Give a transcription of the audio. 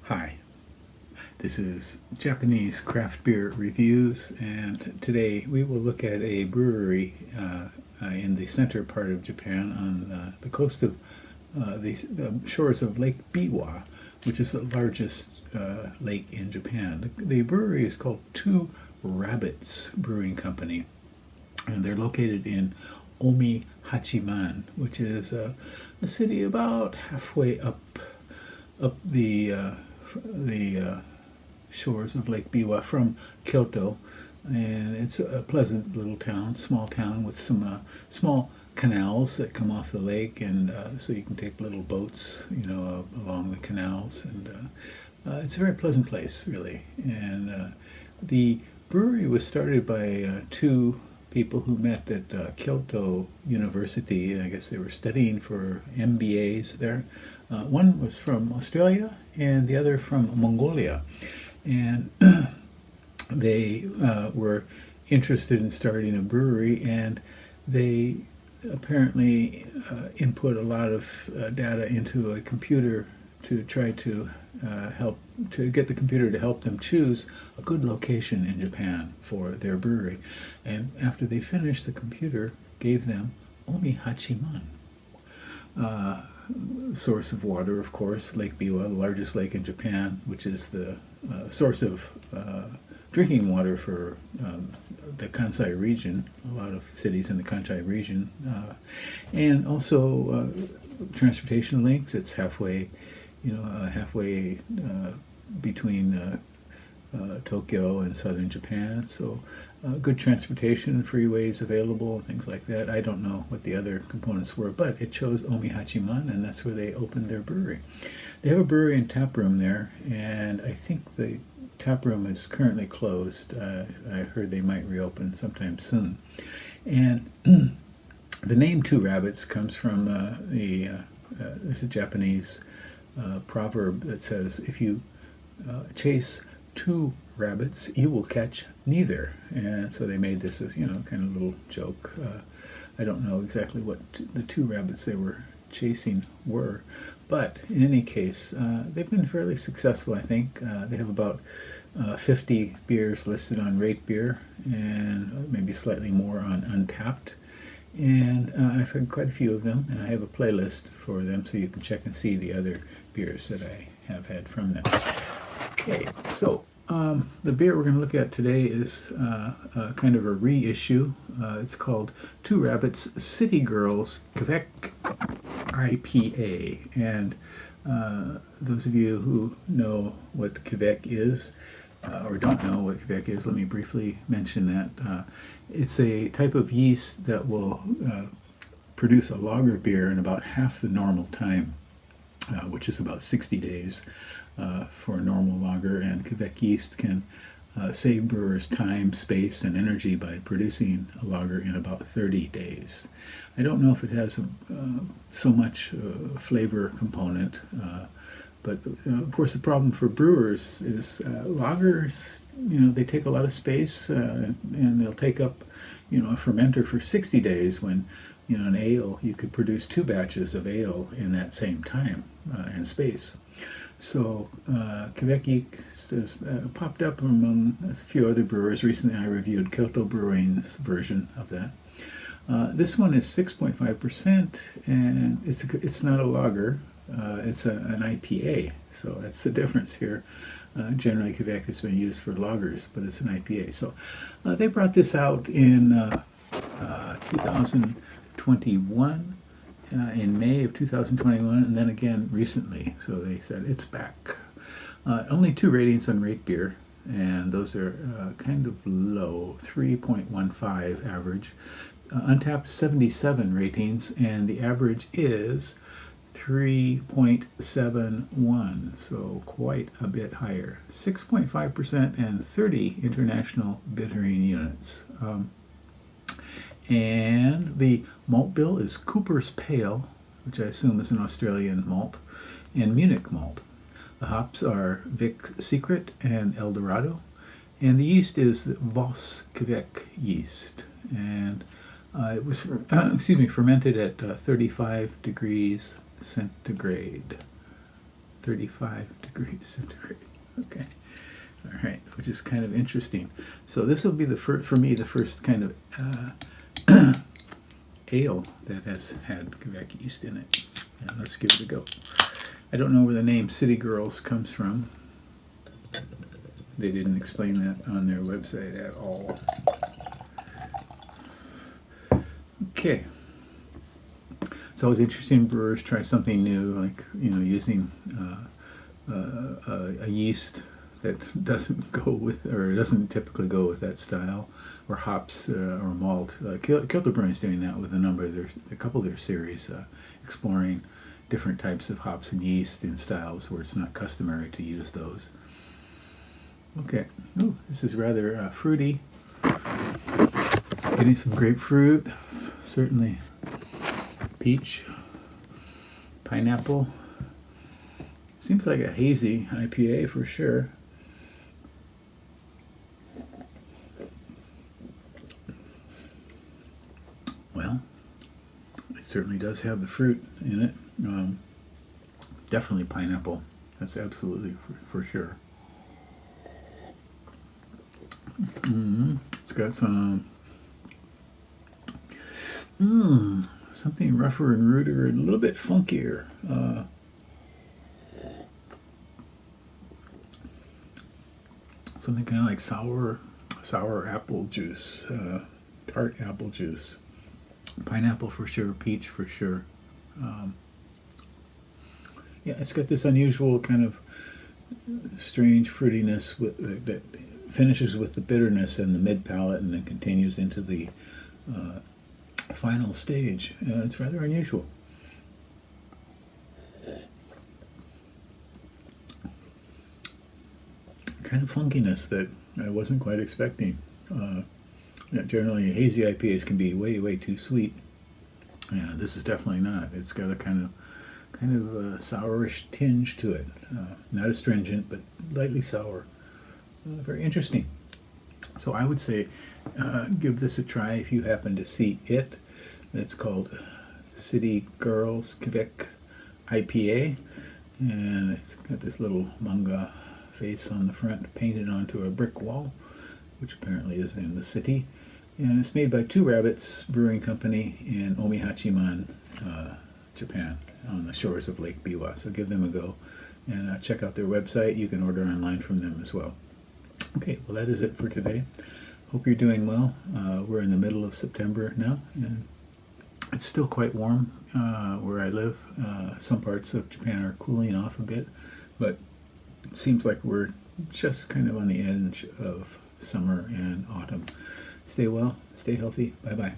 Hi, this is Japanese Craft Beer Reviews, and today we will look at a brewery in the center part of Japan on the coast of the shores of Lake Biwa, which is the largest lake in Japan. The brewery is called Two Rabbits Brewing Company, and they're located in Omi Hachiman, which is a city about halfway up the shores of Lake Biwa from Kyoto, and it's a pleasant little town, small town with some small canals that come off the lake, and so you can take little boats, along the canals, and it's a very pleasant place, really. And the brewery was started by two people who met at Kyoto University. I guess they were studying for MBAs there. One was from Australia and the other from Mongolia. And they were interested in starting a brewery, and they apparently input a lot of data into a computer to try to get the computer to help them choose a good location in Japan for their brewery. And after they finished, the computer gave them Omi Hachiman. Source of water, of course, Lake Biwa, the largest lake in Japan, which is the source of drinking water for the Kansai region, a lot of cities in the Kansai region, and also transportation links. It's halfway between Tokyo and southern Japan, so good transportation, freeways available, things like that. I don't know what the other components were, but it chose Omi Hachiman, and that's where they opened their brewery. They have a brewery and tap room there, and I think the tap room is currently closed. I heard they might reopen sometime soon. And the name Two Rabbits comes from there's a Japanese proverb that says, if you chase two rabbits, you will catch neither. And so they made this as, kind of a little joke. I don't know exactly what the two rabbits they were chasing were, but in any case, they've been fairly successful, I think. They have about 50 beers listed on Rate Beer, and maybe slightly more on Untapped. And I've had quite a few of them, and I have a playlist for them so you can check and see the other beers that I have had from them. Okay, so the beer we're going to look at today is kind of a reissue. It's called Two Rabbits City Girls Kveik IPA. And those of you who know what Kveik is, or don't know what Kveik is, let me briefly mention that. It's a type of yeast that will produce a lager beer in about half the normal time, which is about 60 days for a normal lager. And Kveik yeast can save brewers time, space, and energy by producing a lager in about 30 days. I don't know if it has so much flavor component, but of course the problem for brewers is lagers, they take a lot of space, and they'll take up, a fermenter for 60 days when, an ale, you could produce two batches of ale in that same time and space. So Kveik has popped up among a few other brewers. Recently I reviewed Kyoto Brewing's version of that. This one is 6.5%, and it's not a lager. It's an IPA, so that's the difference here. Generally, Kveik has been used for lagers, but it's an IPA. So they brought this out in 2021, in May of 2021, and then again recently. So they said it's back. Only 2 ratings on Rate Beer, and those are kind of low, 3.15 average. Untapped 77 ratings, and the average is 3.71, so quite a bit higher. 6.5% and 30 international bittering units. And the malt bill is Cooper's Pale, which I assume is an Australian malt, and Munich malt. The hops are Vic Secret and Eldorado, and the yeast is the Voss Kveik yeast. And it was fermented at 35 degrees centigrade. 35 degrees centigrade. Okay. All right, which is kind of interesting. So this will be the first, for me, the first kind of ale that has had Kveik yeast in it. And let's give it a go. I don't know where the name City Girls comes from. They didn't explain that on their website at all. Okay. It's always interesting brewers try something new, like, you know, using a yeast that doesn't go with, or doesn't typically go with that style, or hops or malt. Kilter Brewing's doing that with a couple of their series, exploring different types of hops and yeast in styles where it's not customary to use those. Okay, oh, this is rather fruity. Getting some grapefruit, certainly peach, pineapple. Seems like a hazy IPA for sure. Well, it certainly does have the fruit in it. Definitely pineapple. That's absolutely for sure. It's got some something rougher and rootier, a little bit funkier. Something kind of like sour apple juice, tart apple juice. Pineapple for sure, peach for sure. Yeah, it's got this unusual kind of strange fruitiness that finishes with the bitterness and the mid palate, and then continues into the final stage. It's rather unusual. Kind of funkiness that I wasn't quite expecting. Generally, hazy IPAs can be way too sweet. Yeah, this is definitely not. It's got a kind of sourish tinge to it. Not astringent, but lightly sour. Very interesting. So I would say give this a try if you happen to see it. It's called City Girls Kveik IPA, and it's got this little manga face on the front painted onto a brick wall, which apparently is in the city. And it's made by Two Rabbits Brewing Company in Omihachiman, Japan, on the shores of Lake Biwa. So give them a go and check out their website. You can order online from them as well. Okay, well, that is it for today. Hope you're doing well. We're in the middle of September now, and it's still quite warm where I live. Some parts of Japan are cooling off a bit, but it seems like we're just kind of on the edge of summer and autumn. Stay well, stay healthy. Bye-bye.